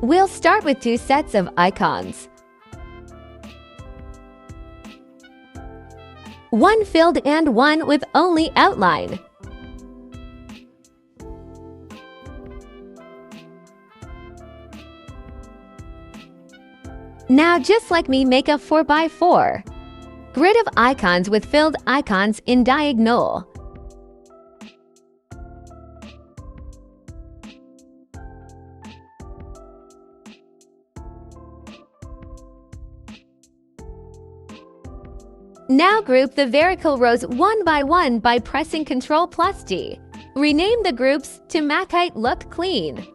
We'll start with 2 sets of icons. One filled and one with only outline. Now, just like me, make a 4x4 grid of icons with filled icons in diagonal. Now group the vertical rows one by one by pressing Ctrl+D. Rename the groups to Macite Look Clean.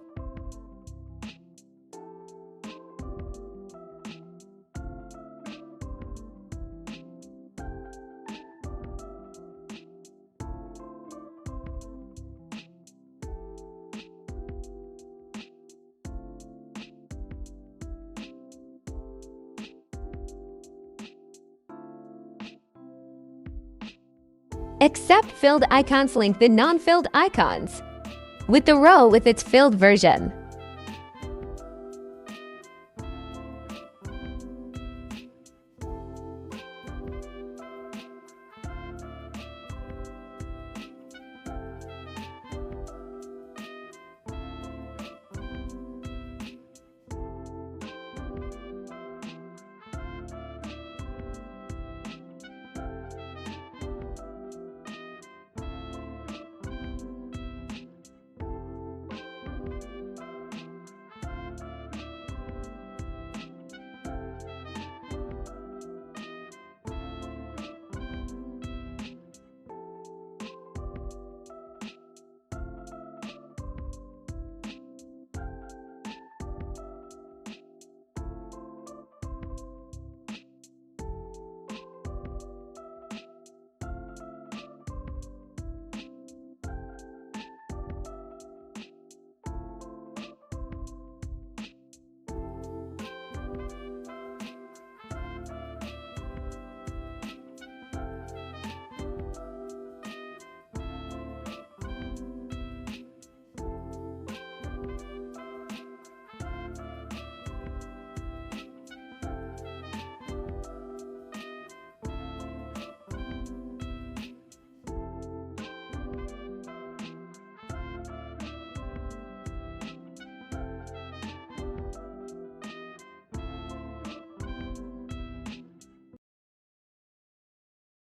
Except filled icons link the non-filled icons with the row with its filled version.